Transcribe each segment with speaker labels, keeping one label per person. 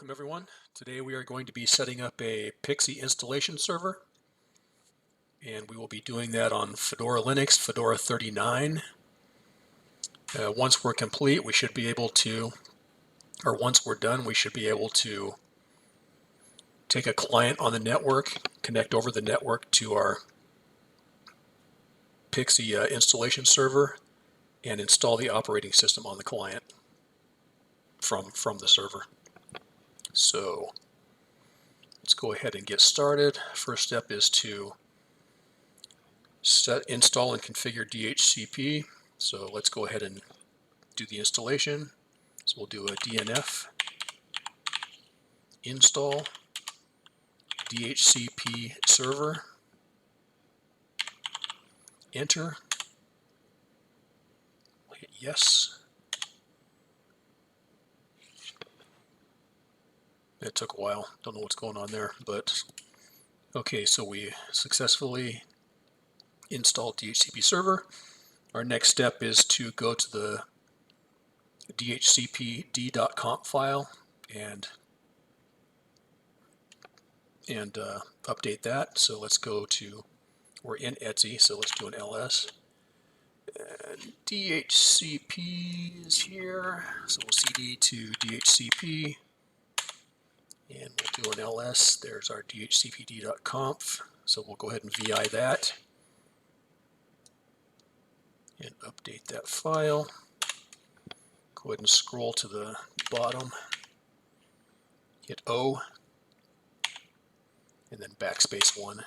Speaker 1: Welcome everyone. Today we are going to be setting up a PXE Installation Server, and we will be doing that on Fedora Linux, Fedora 39. Once we're complete, we should be able to, or once we're done, we should be able to take a client on the network, connect over the network to our PXE Installation Server, and install the operating system on the client from the server. So let's go ahead and get started. First step is to install and configure DHCP. So let's go ahead and do the installation. So we'll do a DNF install DHCP server. Enter. We'll hit yes. It took a while. Don't know what's going on there, but okay. So we successfully installed DHCP server. Our next step is to go to the DHCP d.conf file and update that. So let's go to, we're in Etsy, so let's do an ls. And DHCP is here, so we'll cd to DHCP, and we'll do an ls. There's our DHCPD.conf, so we'll go ahead and vi that and update that file. Go ahead and scroll to the bottom, hit O, and then backspace 1.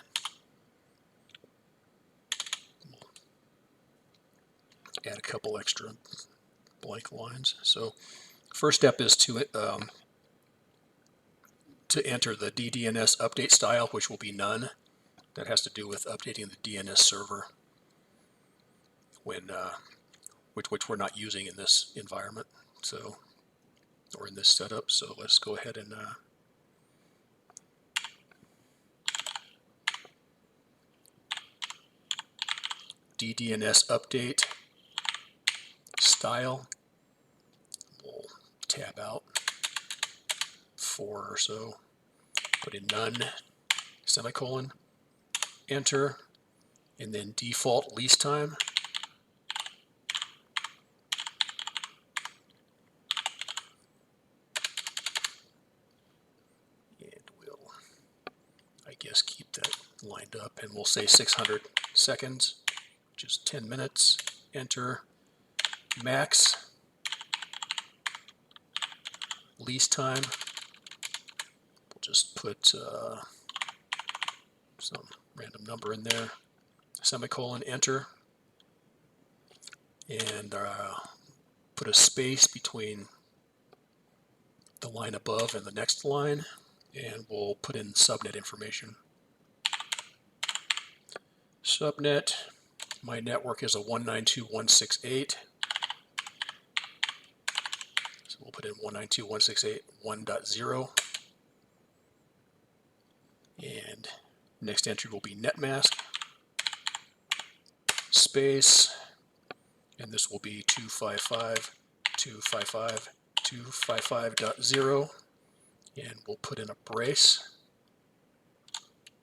Speaker 1: Add a couple extra blank lines. So first step is to enter the DDNS update style, which will be none. That has to do with updating the DNS server when which we're not using in this environment, so, or in this setup. So let's go ahead and DDNS update style. We'll tab out 4 or so, put in none, semicolon, enter, and then default lease time. And we'll, I guess, keep that lined up, and we'll say 600 seconds, which is 10 minutes, enter, max, lease time, we'll just put some random number in there, semicolon, enter, and put a space between the line above and the next line, and we'll put in subnet information. Subnet, my network is a 192.168, so we'll put in 192.168.1.0, and next entry will be netmask, space, and this will be 255.255.255.0, and we'll put in a brace,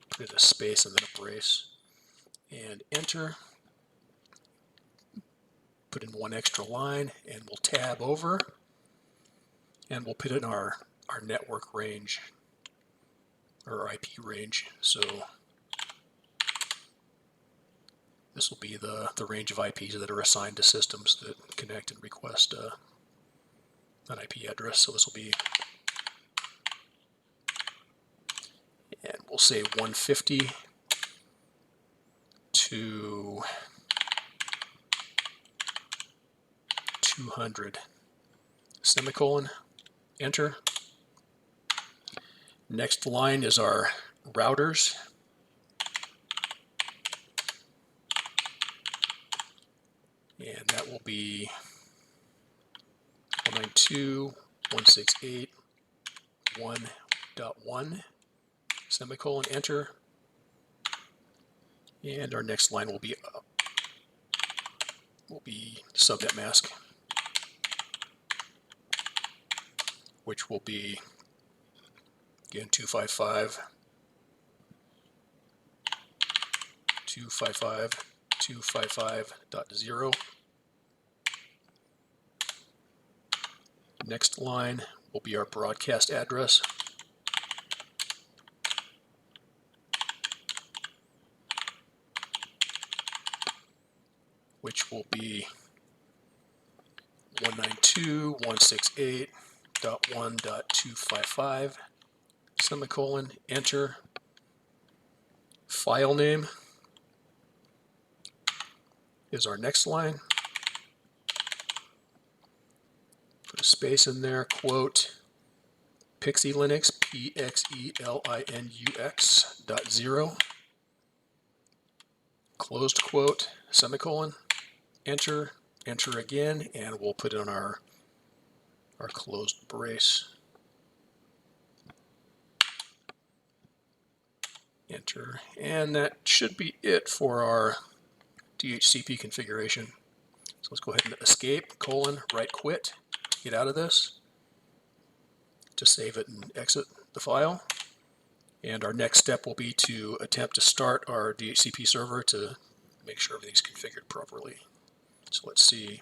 Speaker 1: put in a space and then a brace, and enter. Put in one extra line, and we'll tab over, and we'll put in our network range, or IP range. So this will be the range of IPs that are assigned to systems that connect and request an IP address. So this will be, and we'll say 150 to 200, semicolon, enter. Next line is our routers. And that will be 192.168.1.1, semicolon, enter. And our next line will be subnet mask, which will be Again, 255, 255, 255.0. Next line will be our broadcast address. Which will be 192.168.1.255, semicolon, enter. File name is our next line. Put a space in there, quote, PXE Linux, PXELINUX.0, closed quote, semicolon, enter, enter again, and we'll put in our closed brace. Enter, and that should be it for our DHCP configuration. So let's go ahead and escape, right quit, get out of this to save it and exit the file. And our next step will be to attempt to start our DHCP server to make sure everything's configured properly. So let's see,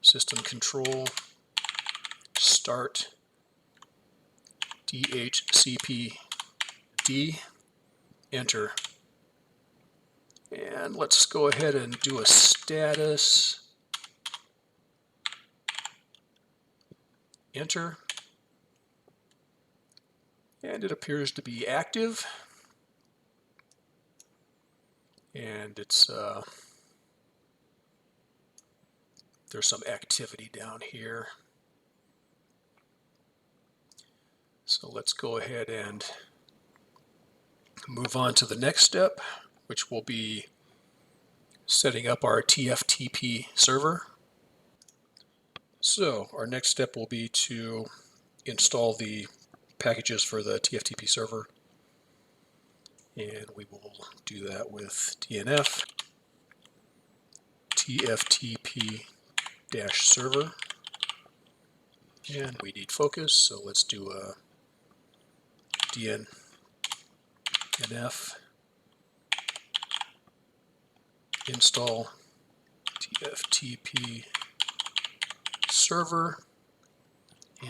Speaker 1: system control, start DHCP D, enter. And let's go ahead and do a status, enter. And it appears to be active. And it's there's some activity down here. So let's go ahead and move on to the next step, which will be setting up our TFTP server. So our next step will be to install the packages for the TFTP server. And we will do that with DNF TFTP-server. And we need focus, so let's do a DNF install TFTP server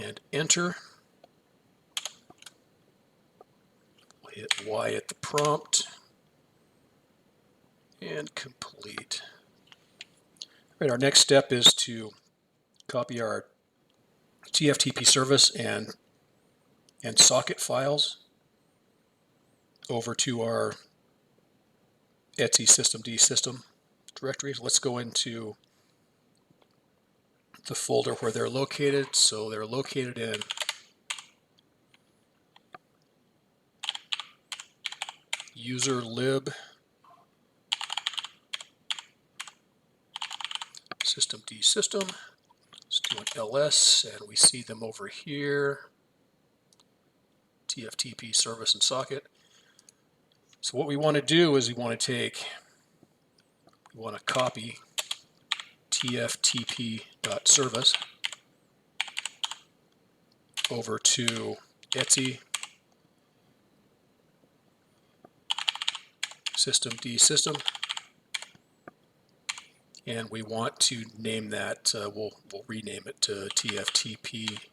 Speaker 1: and enter. We'll hit Y at the prompt and complete. All right, our next step is to copy our TFTP service and socket files over to our etc systemd system directory. Let's go into the folder where they're located. So they're located in user lib systemd system. Let's do an ls, and we see them over here. TFTP service and socket. So what we want to do is we want to copy TFTP.service over to etc systemd system, and we want to name that, we'll rename it to TFTP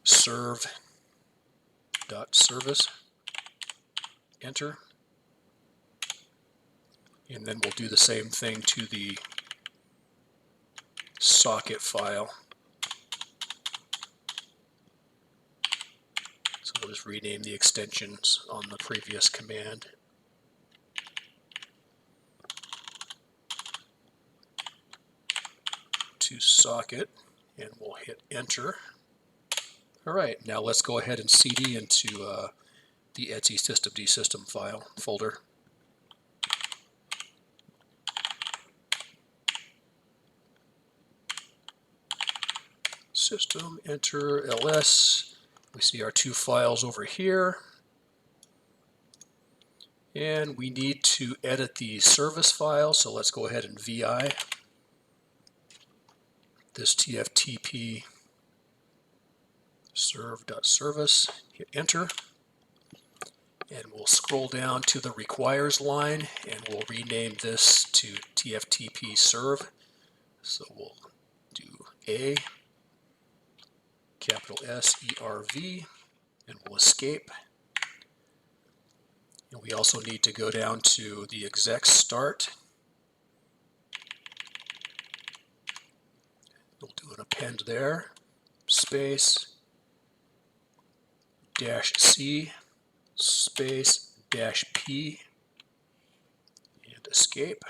Speaker 1: serve.service, enter, and then we'll do the same thing to the socket file. So we'll just rename the extensions on the previous command. To socket, and we'll hit enter. All right, now let's go ahead and cd into the etc systemd system file folder. System, enter, ls. We see our two files over here. And we need to edit the service file, so let's go ahead and vi this TFTP serve.service, hit enter, and we'll scroll down to the requires line and we'll rename this to TFTP serve. So we'll do A, capital SERV, and we'll escape. And we also need to go down to the exec start. We'll do an append there, space, -C, space, -P, and escape.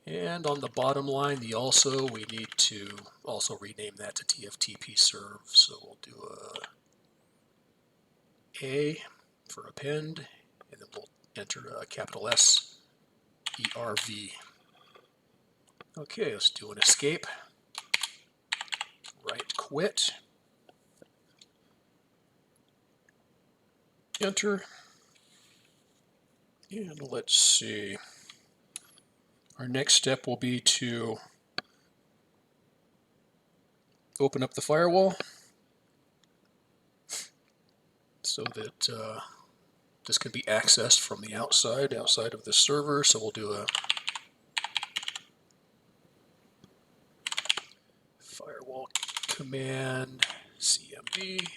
Speaker 1: And on the bottom line, the also, we need to also rename that to TFTP serve. So we'll do A for append, and then we'll enter a capital S ERV. Okay, let's do an escape. Right quit. Enter. And let's see. Our next step will be to open up the firewall so that this can be accessed from the outside of the server. So we'll do a firewall command CMD,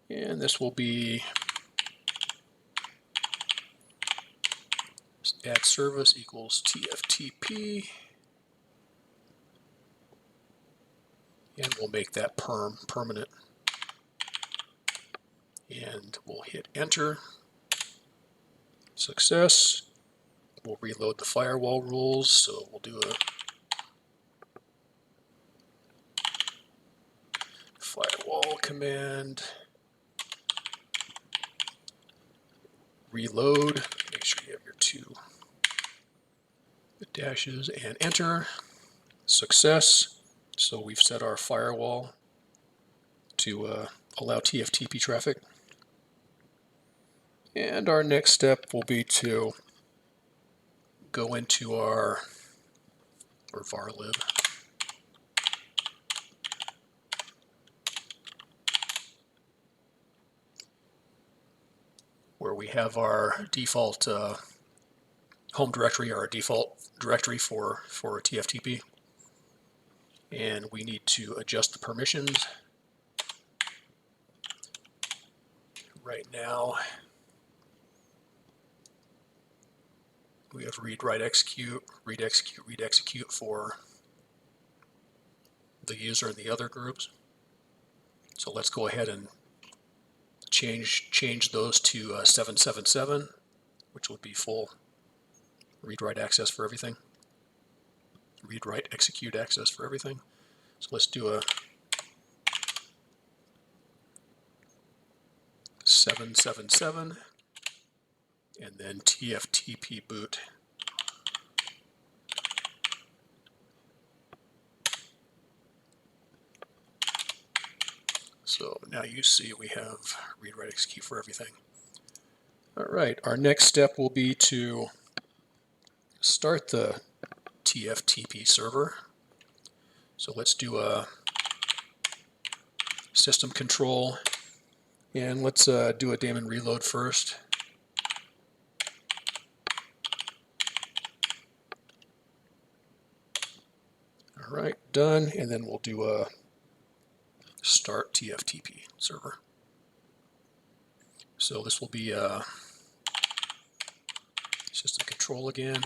Speaker 1: and this will be add service equals TFTP, and we'll make that permanent. And we'll hit enter. Success. We'll reload the firewall rules, so we'll do a firewall command reload. Make sure you have your two dashes and enter. Success. So we've set our firewall to allow TFTP traffic. And our next step will be to go into our varlib. Where we have our default home directory, our default directory for TFTP. And we need to adjust the permissions. Right now, we have read, write, execute, read, execute, read, execute for the user and the other groups. So let's go ahead and change those to 777, which would be full read, write access for everything. Read, write, execute access for everything. So let's do a 777 and then TFTP boot. So now you see we have read, write, execute for everything. All right, our next step will be to start the TFTP server. So let's do a system control, and let's do a daemon reload first. All right, done, and then we'll do a start TFTP server. So this will be system control again,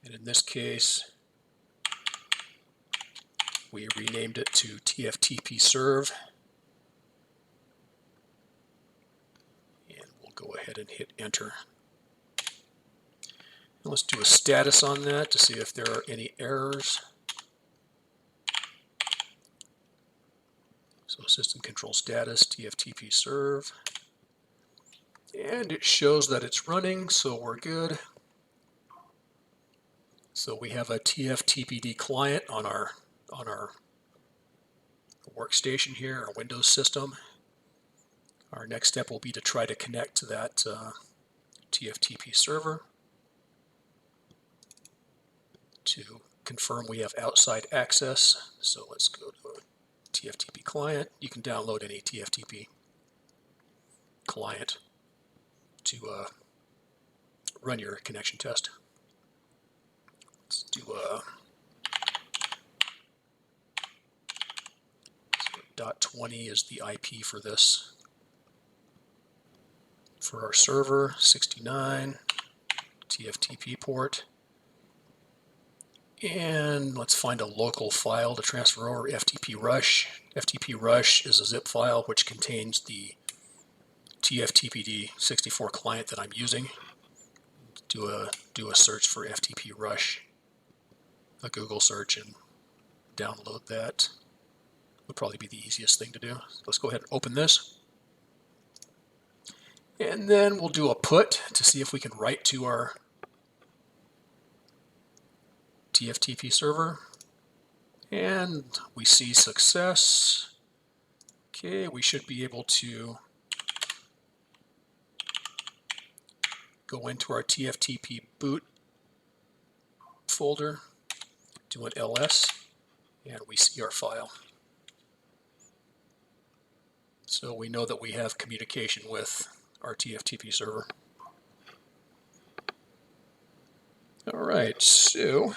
Speaker 1: and in this case we renamed it to TFTP serve, and we'll go ahead and hit enter. And let's do a status on that to see if there are any errors. So system control status, TFTP serve. And it shows that it's running, so we're good. So we have a TFTPD client on our workstation here, our Windows system. Our next step will be to try to connect to that TFTP server to confirm we have outside access. So let's go to TFTP client. You can download any TFTP client to run your connection test. Let's do .20 is the IP for this. For our server, 69, TFTP port. And let's find a local file to transfer over, FTP Rush. FTP Rush is a zip file which contains the TFTPD 64 client that I'm using. Do a search for FTP Rush, a Google search, and download that. Would probably be the easiest thing to do. Let's go ahead and open this. And then we'll do a put to see if we can write to our TFTP server. And we see success. Okay, we should be able to go into our TFTP boot folder, do an ls, and we see our file. So we know that we have communication with our TFTP server. All right, so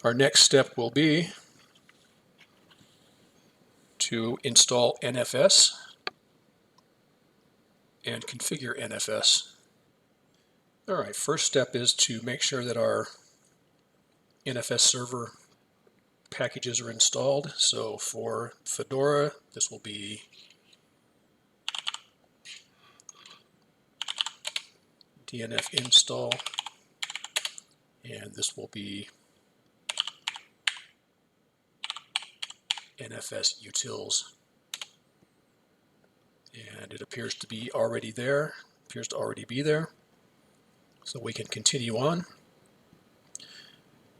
Speaker 1: our next step will be to install NFS and configure NFS. All right, first step is to make sure that our NFS server packages are installed. So for Fedora, this will be DNF install, and this will be NFS utils. And it appears to be already there, so we can continue on.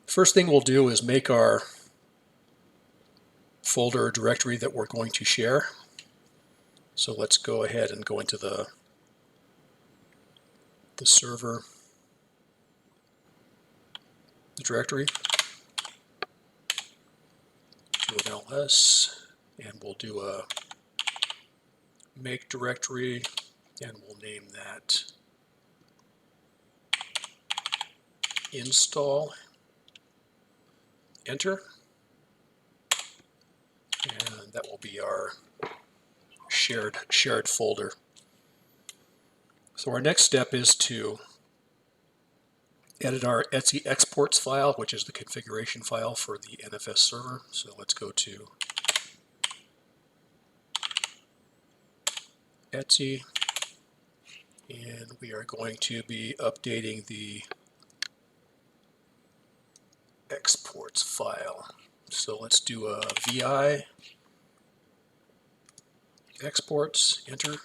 Speaker 1: First thing we'll do is make our folder or directory that we're going to share. So let's go ahead and go into the server, the directory, do an ls, and we'll do a make directory, and we'll name that install, enter, and that will be our shared folder. So our next step is to edit our PXE exports file, which is the configuration file for the NFS server. So let's go to PXE, and we are going to be updating the exports file. So let's do a vi exports, enter,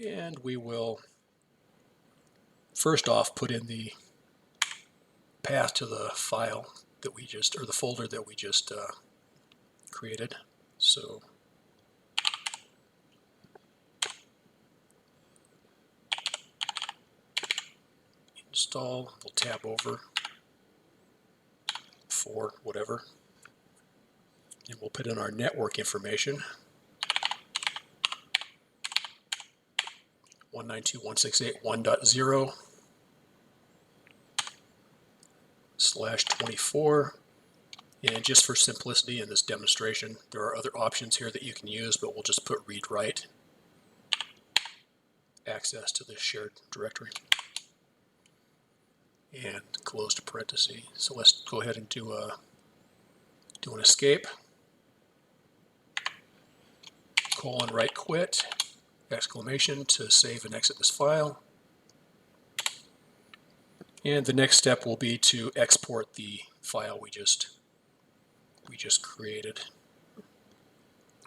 Speaker 1: and we will first off put in the path to the file that we just, or the folder that we just created. So install, we'll tab over for whatever, and we'll put in our network information, 192.168.1.0/24. And just for simplicity in this demonstration, there are other options here that you can use, but we'll just put read write access to the shared directory and closed parenthesis. So let's go ahead and do an escape, colon right quit, exclamation to save and exit this file. And the next step will be to export the file we just created,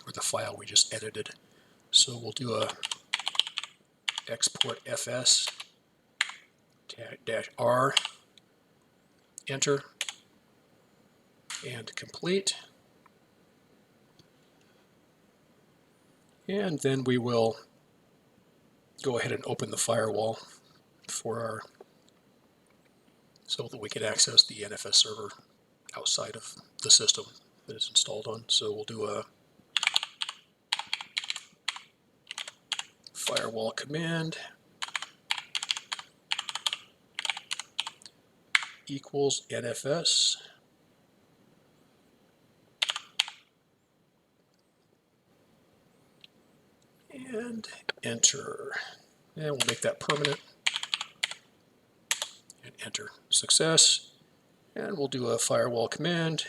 Speaker 1: or the file we just edited. So we'll do a export fs -r, enter, and complete. And then we will go ahead and open the firewall so that we can access the NFS server outside of the system that it's installed on. So we'll do a firewall command equals NFS. And enter. And we'll make that permanent. And enter. Success. And we'll do a firewall command.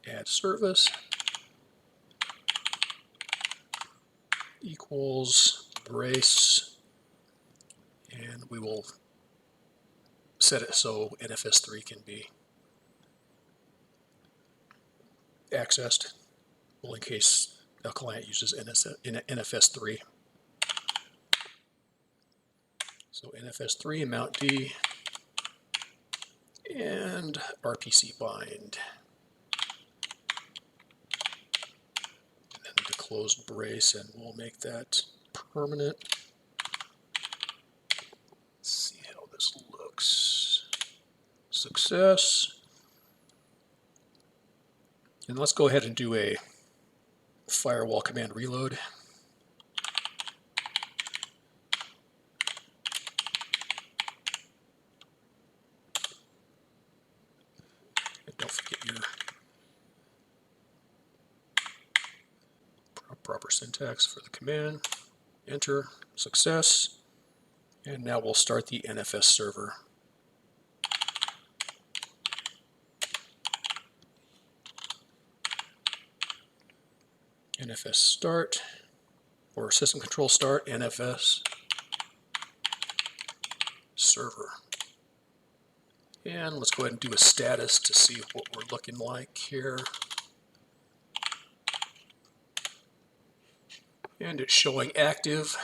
Speaker 1: Add service equals brace. And we will set it so NFS3 can be accessed, well, in case a client uses NFS3. So NFS3, mount D, and RPC bind. And then the closed brace, and we'll make that permanent. Let's see how this looks. Success. And let's go ahead and do a firewall command reload. And don't forget your proper syntax for the command. Enter. Success. And now we'll start the NFS server. NFS start, or system control start, NFS server. And let's go ahead and do a status to see what we're looking like here. And it's showing active.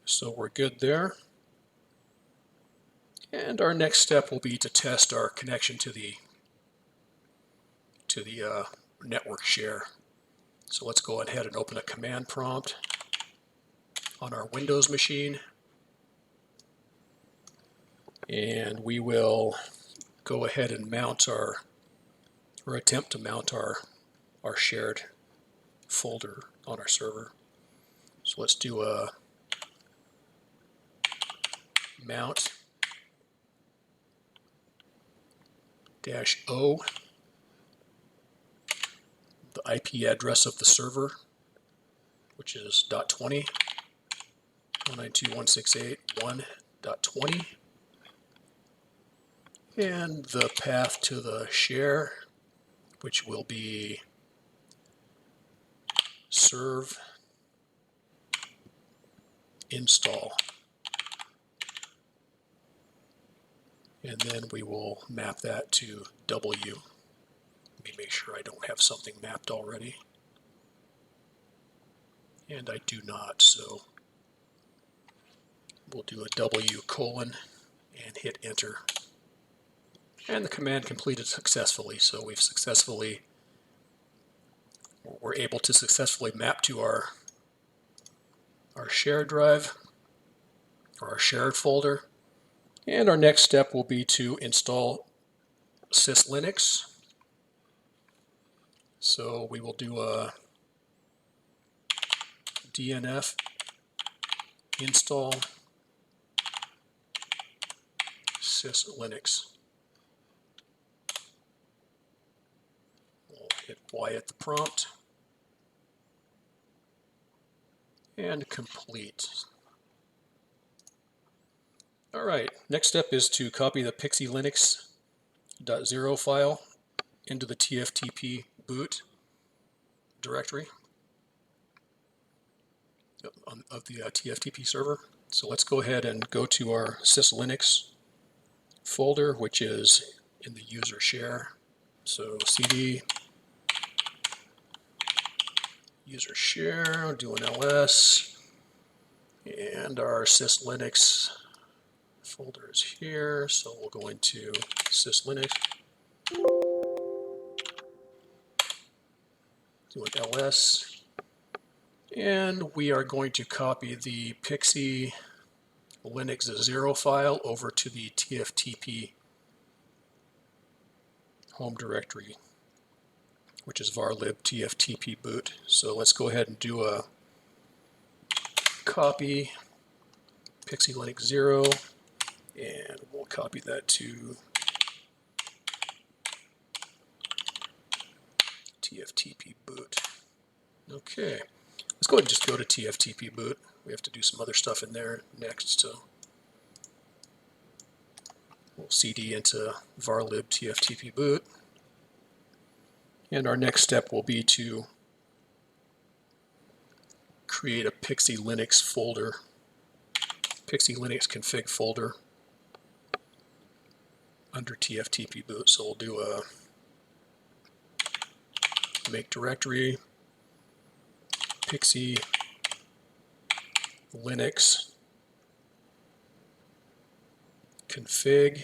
Speaker 1: So we're good there. And our next step will be to test our connection to the network share. So let's go ahead and open a command prompt on our Windows machine. And we will go ahead and mount or attempt to mount our shared folder on our server. So let's do a mount -O, the IP address of the server, which is .20, 192.168.1.20, and the path to the share, which will be serve install. And then we will map that to W. Let me make sure I don't have something mapped already. And I do not, so we'll do a W colon and hit enter. And the command completed successfully, so we're able to successfully map to our shared drive, or our shared folder. And our next step will be to install syslinux. So we will do a DNF install syslinux. We'll hit Y at the prompt and complete. All right, next step is to copy the PXE Linux.0 file into the TFTP boot directory of the TFTP server. So let's go ahead and go to our syslinux folder, which is in the user share. So cd user share, I'll do an ls, and our syslinux folder is here. So we'll go into syslinux, do an ls, And we are going to copy the PXE Linux 0 file over to the TFTP home directory, which is varlib TFTP boot. So let's go ahead and do a copy PXE Linux 0, and we'll copy that to TFTP boot. Okay, let's go ahead and just go to TFTP boot. We have to do some other stuff in there next, so we'll cd into varlib TFTP boot. And our next step will be to create a PXE Linux folder, PXE Linux config folder under TFTP boot. So we'll do a make directory PXE Linux config,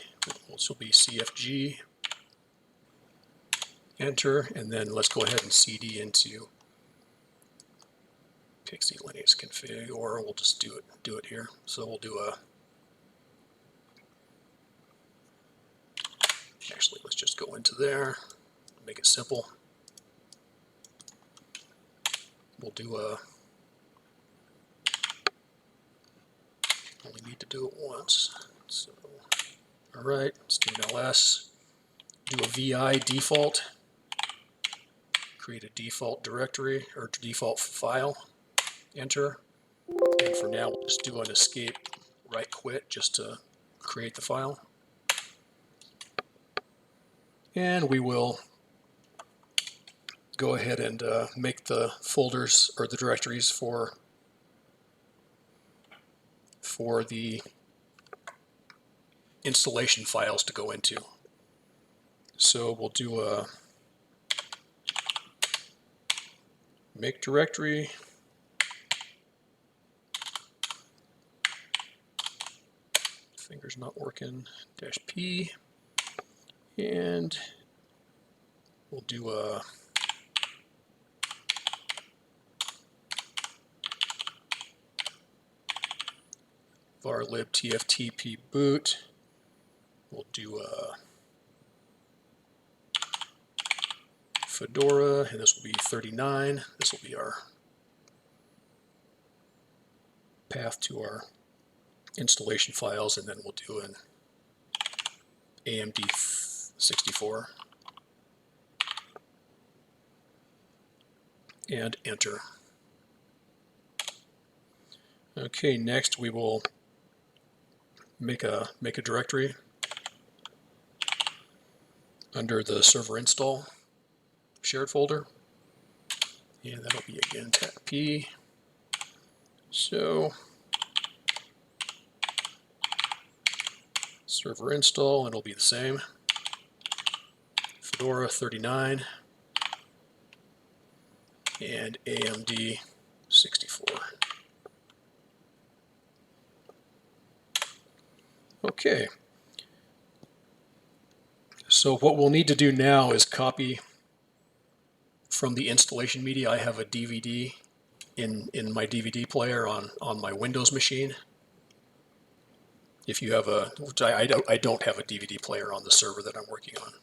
Speaker 1: which will be CFG, enter, and then let's go ahead and cd into PXE Linux config, or we'll just do it here. So we'll do a, actually let's just go into there, make it simple. We'll do a, only need to do it once. So, all right, let's do an ls, do a vi default, create a default directory or default file, enter, and for now we'll just do an escape right quit just to create the file. And we will go ahead and make the folders or the directories for the installation files to go into. So we'll do a make directory, finger's not working, -p, and we'll do a varlib TFTP boot. We'll do a Fedora, and this will be 39. This will be our path to our installation files, and then we'll do an AMD 64 and enter. Okay, next we will make a directory under the server install shared folder, and that'll be again -p. So server install, and it'll be the same, Fedora 39 and AMD 64. Okay, so what we'll need to do now is copy from the installation media. I have a DVD in my DVD player on my Windows machine. If you have a, which I don't have a DVD player on the server that I'm working on,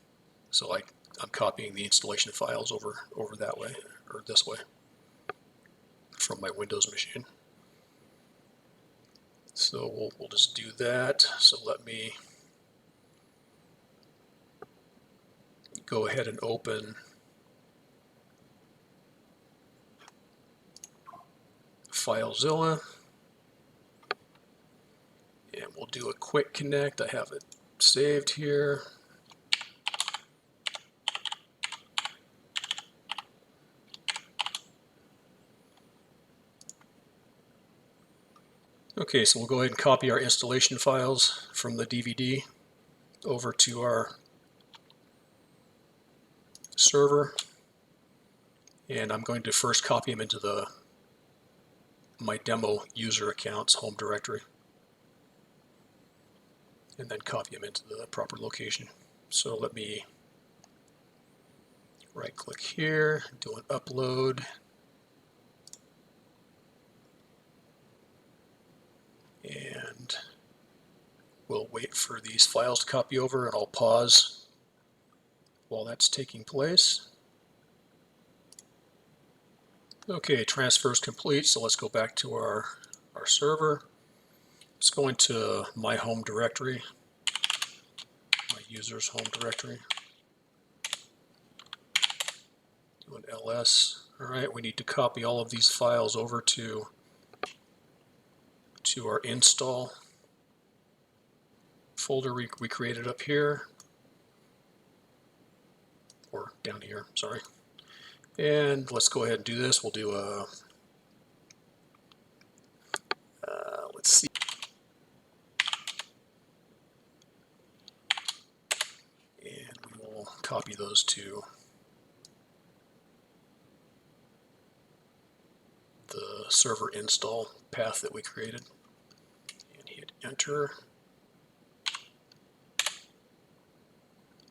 Speaker 1: so I'm copying the installation files over that way, or this way, from my Windows machine. So we'll just do that. So let me go ahead and open FileZilla, and we'll do a quick connect. I have it saved here. Okay, so we'll go ahead and copy our installation files from the DVD over to our server, and I'm going to first copy them into my demo user account's home directory, and then copy them into the proper location. So let me right click here, do an upload, We'll wait for these files to copy over, and I'll pause while that's taking place. Okay, transfer is complete, so let's go back to our server. Let's go into my home directory, my user's home directory. Do an ls. All right, we need to copy all of these files over to our install folder we created up here, or down here, sorry. And let's go ahead and do this. We'll do a, let's see. And we will copy those to the server install path that we created. And hit enter.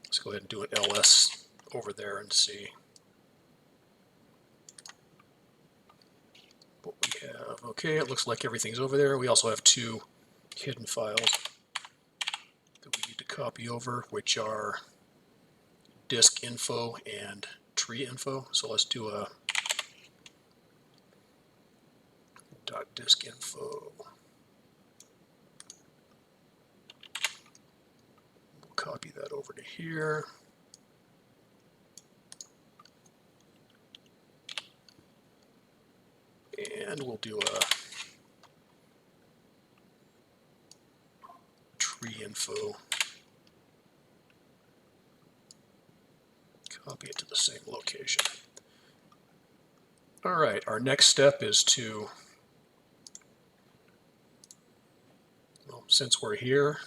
Speaker 1: Let's go ahead and do an ls over there and see what we have. Okay, it looks like everything's over there. We also have two hidden files that we need to copy over, which are disk info and tree info. So let's do a .disk info. We'll copy that over to here. And we'll do a tree info. Copy it to the same location. All right, our next step is to, well, since we're here,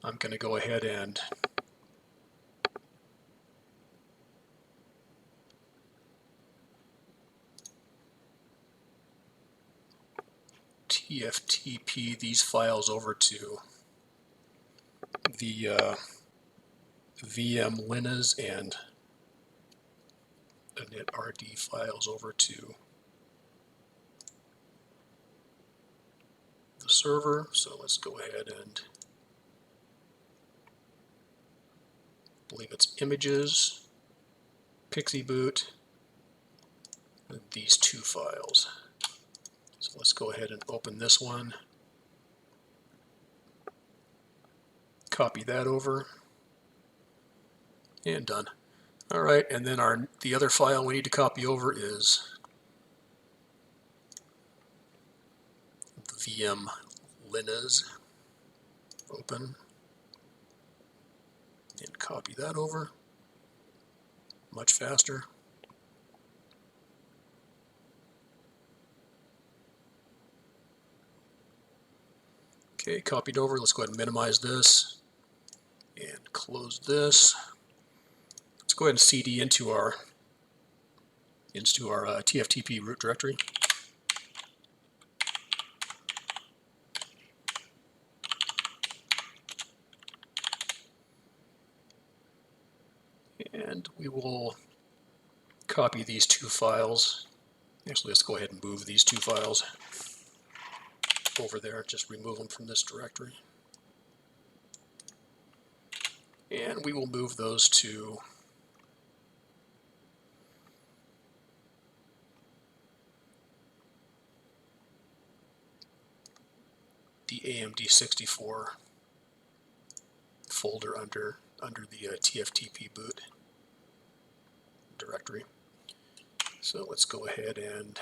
Speaker 1: I'm going to go ahead and TFTP these files over to the VM linas and init.rd files over to the server. So let's go ahead and, I believe it's images, PXE boot, and these two files. So let's go ahead and open this one, copy that over, and done. All right, and then the other file we need to copy over is the VM linas. Open and copy that over. Much faster. Okay, copied over. Let's go ahead and minimize this and close this. Let's go ahead and cd into our TFTP root directory. And we will copy these two files. Actually, let's go ahead and move these two files over there. Just remove them from this directory. And we will move those to the AMD64 folder under the TFTP boot directory. So let's go ahead and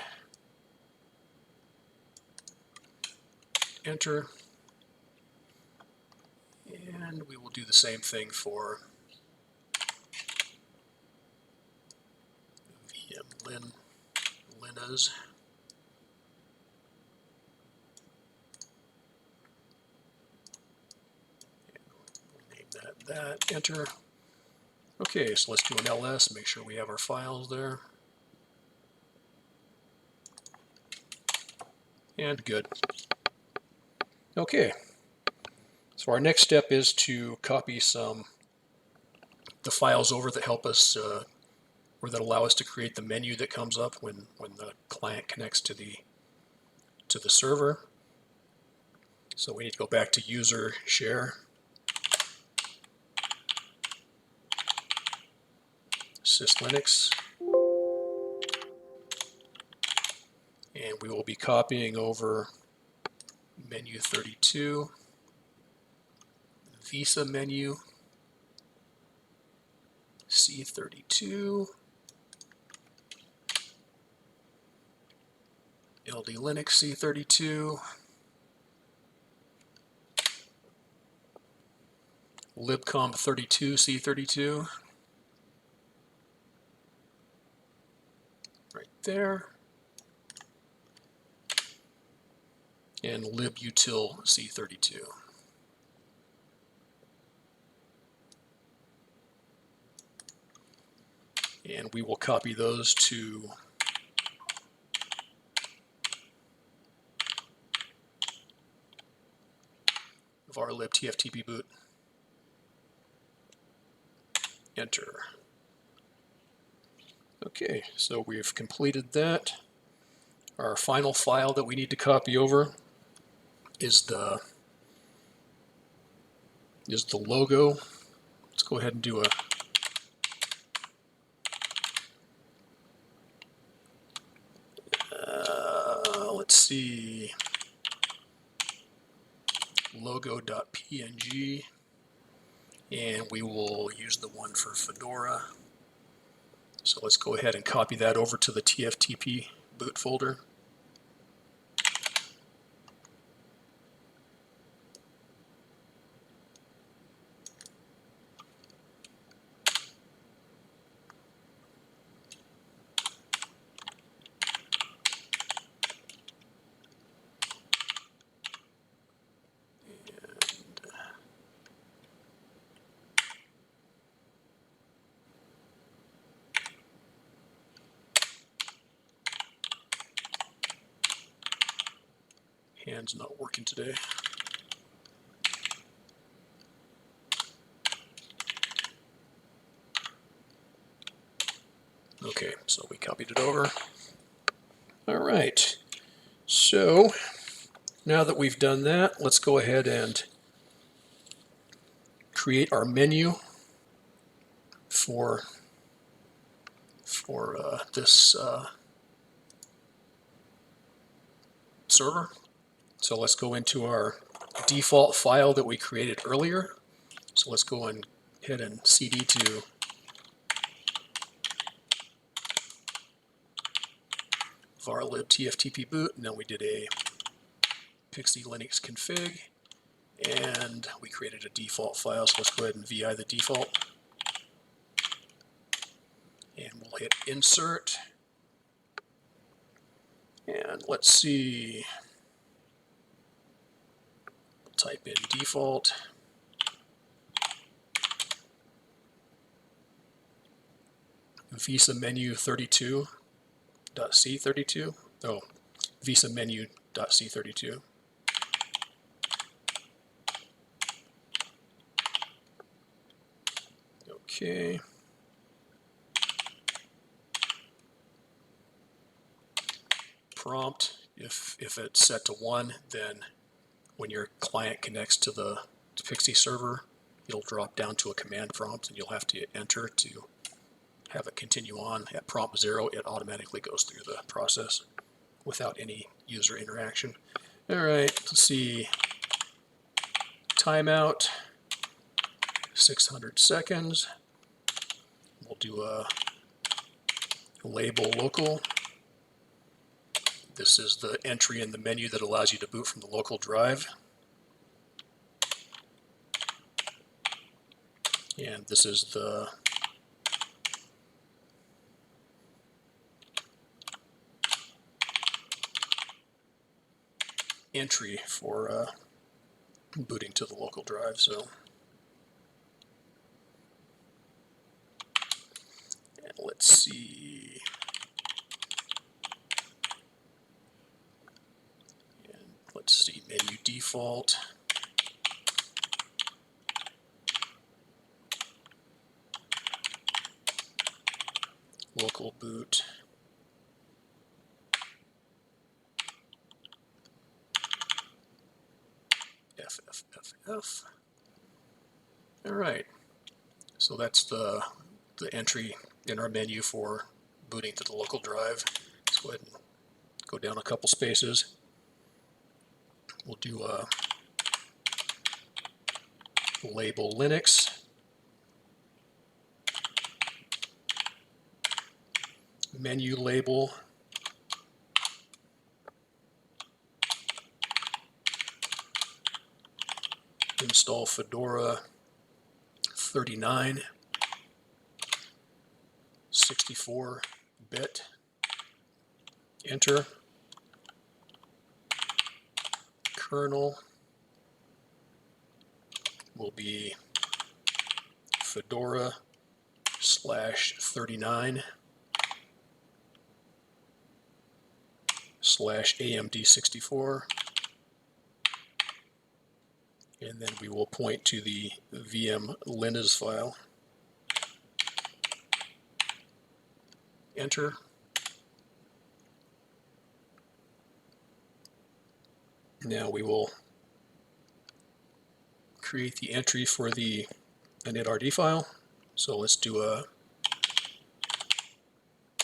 Speaker 1: enter. And we will do the same thing for VM linas. That, enter. Okay, so let's do an ls, make sure we have our files there. And good. Okay, so our next step is to copy the files over that help us or that allow us to create the menu that comes up when the client connects to the server. So we need to go back to user share, syslinux, and we will be copying over menu 32, Visa menu, C32, LD Linux C32, libcomp 32 C32, right there, and libutil C32. And we will copy those to varlib TFTP boot. Enter. Okay, so we've completed that. Our final file that we need to copy over is the logo. Let's go ahead and do a let's see, logo.png, and we will use the one for Fedora. So let's go ahead and copy that over to the TFTP boot folder. Hand's not working today. Okay, so we copied it over. All right, so now that we've done that, let's go ahead and create our menu for this server. So let's go into our default file that we created earlier. So let's go ahead and cd to varlib TFTP boot, and then we did a PXE Linux config, and we created a default file. So let's go ahead and VI the default, and we'll hit insert, and let's see, we'll type in default, Visa menu 32.c32, oh, Visa menu.c32. Okay. Prompt, if it's set to 1, then when your client connects to the PXE server, it'll drop down to a command prompt, and you'll have to enter to have it continue on. At prompt 0, it automatically goes through the process without any user interaction. All right, let's see. Timeout, 600 seconds. We'll do a label local. This is the entry in the menu that allows you to boot from the local drive. And this is the entry for booting to the local drive. So and let's see. And let's see, menu default. local boot FFFF. All right, so that's the entry in our menu for booting to the local drive. Let's go ahead and go down a couple spaces. We'll do a label Linux, menu label, install Fedora 39, 64-bit, enter, kernel will be Fedora /39 /AMD64, and then we will point to the VM Linux file. Enter. Now we will create the entry for the initRD file. So let's do a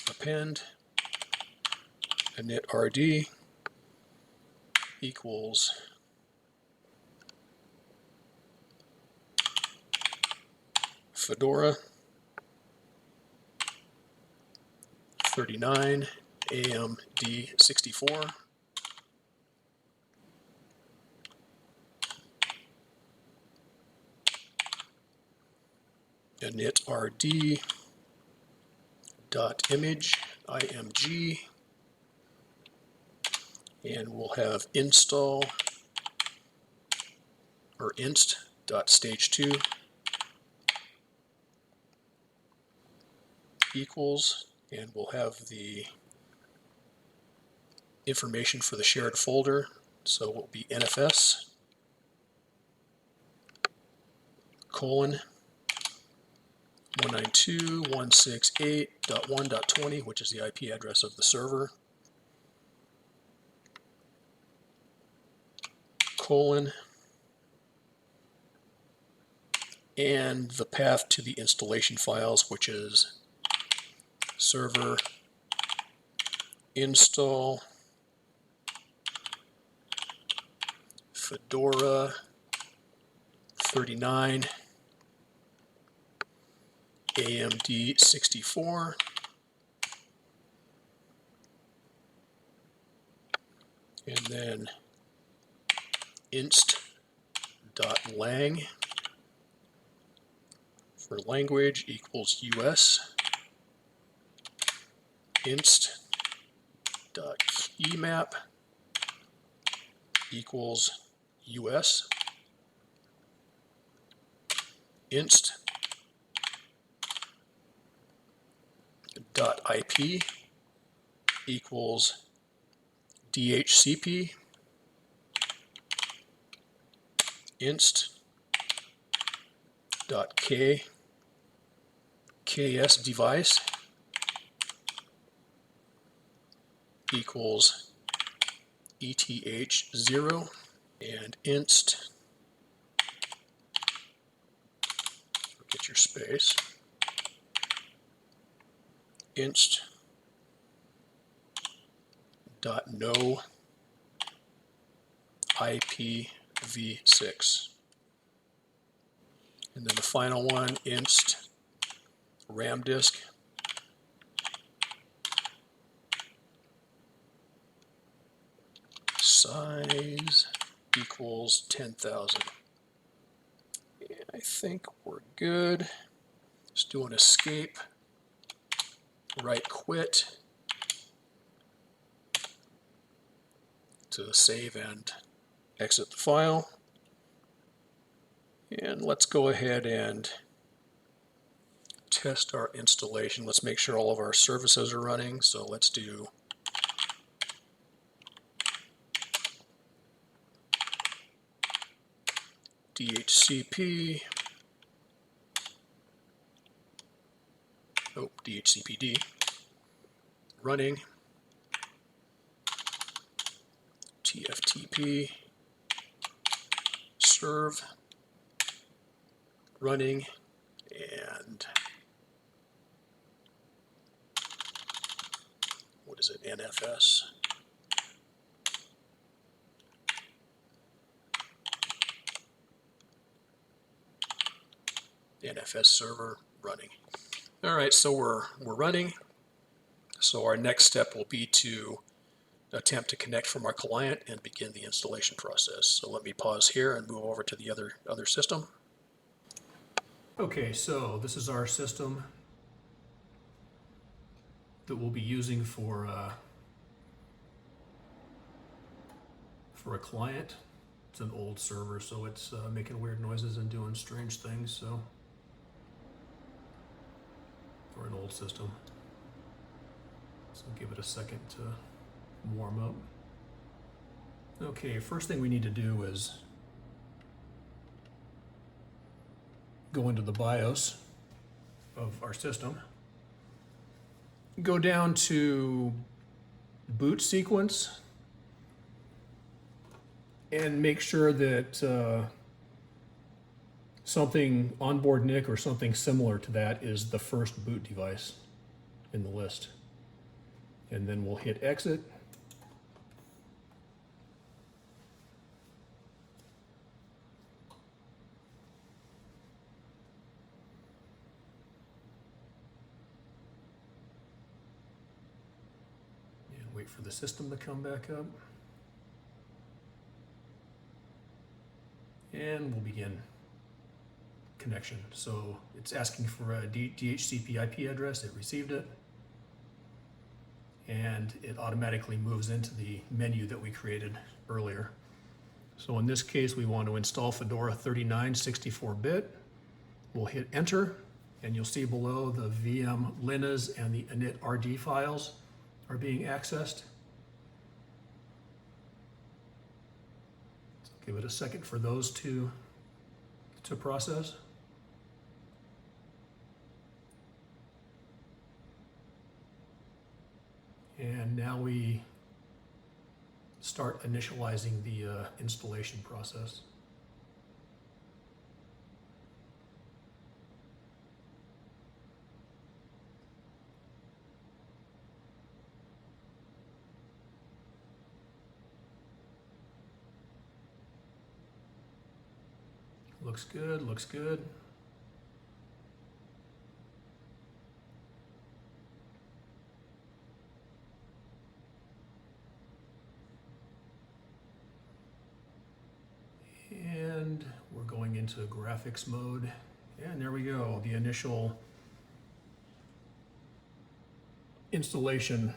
Speaker 1: append initRD equals Fedora 39 AMD64 initRD .image img, and we'll have install or inst.stage2 equals, and we'll have the information for the shared folder. So it will be nfs :192 168.1.20, which is the IP address of the server, :, and the path to the installation files, which is server install Fedora 39 AMD64 and then inst.lang for language equals US, inst.keymap equals US, inst.ip equals DHCP, inst.ks device equals ETH0, and inst, get your space, inst.no IPv6. And then the final one, inst RAM disk size equals 10,000. And I think we're good. Let's do an escape, right quit to save and exit the file. And let's go ahead and test our installation. Let's make sure all of our services are running. So let's do DHCP, DHCPD, running, TFTP, serve, running, and what is it, NFS. NFS server running. All right, so we're running. So our next step will be to attempt to connect from our client and begin the installation process. So let me pause here and move over to the other system. Okay, so this is our system that we'll be using for a client. It's an old server, so it's making weird noises and doing strange things. So for an old system, so give it a second to warm up. Okay, first thing we need to do is go into the BIOS of our system, go down to boot sequence, and make sure that something onboard NIC or something similar to that is the first boot device in the list. And then we'll hit exit. And wait for the system to come back up. And we'll begin connection. So it's asking for a DHCP IP address. It received it. And it automatically moves into the menu that we created earlier. So in this case, we want to install Fedora 39 64-bit. We'll hit enter, and you'll see below the VM linas and the init RD files are being accessed. So give it a second for those to process. And now we start initializing the installation process. Looks good, looks good. And we're going into graphics mode. And there we go, the initial installation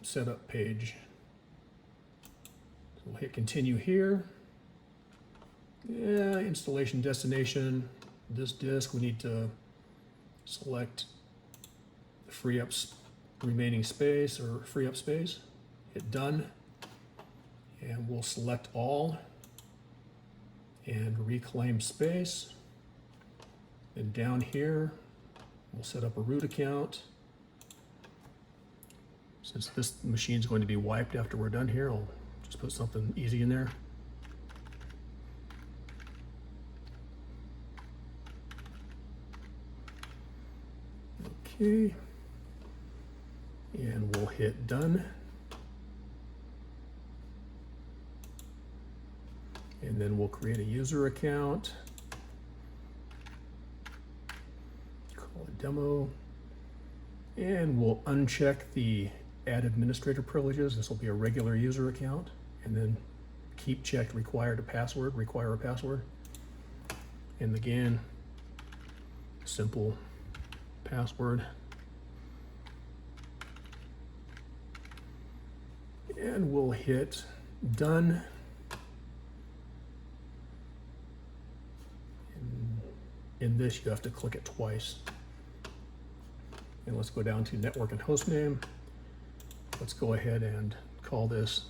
Speaker 1: setup page. So we'll hit continue here. Yeah, installation destination. This disk, we need to select free up remaining space or free up space. Hit done. And we'll select all and reclaim space. And down here, we'll set up a root account. Since this machine is going to be wiped after we're done here, I'll just put something easy in there. Okay. And we'll hit done. And then we'll create a user account. Call it demo. And we'll uncheck the add administrator privileges. This will be a regular user account. And then keep checked require a password. And again, simple password. And we'll hit done. In this, you have to click it twice. And let's go down to network and host name. Let's go ahead and call this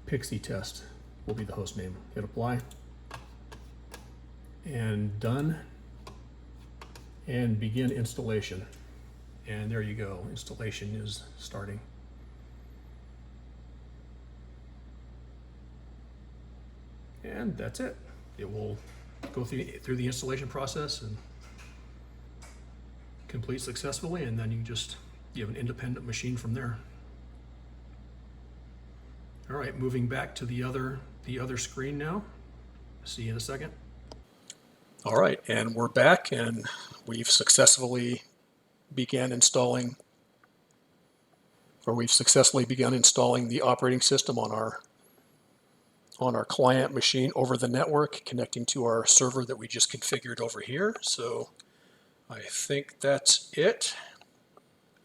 Speaker 1: PXE test will be the host name. Hit apply. And done. and begin installation. And there you go, installation is starting. And that's it. It will go through the installation process and complete successfully, and then you have an independent machine from there. All right, moving back to the other screen now. See you in a second. All right, and we're back, and we've successfully begun installing the operating system on our client machine over the network, connecting to our server that we just configured over here. So I think that's it.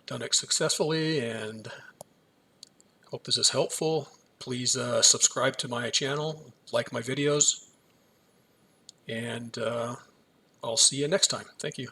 Speaker 1: Done it successfully, and hope this is helpful. Please subscribe to my channel, like my videos, and I'll see you next time. Thank you.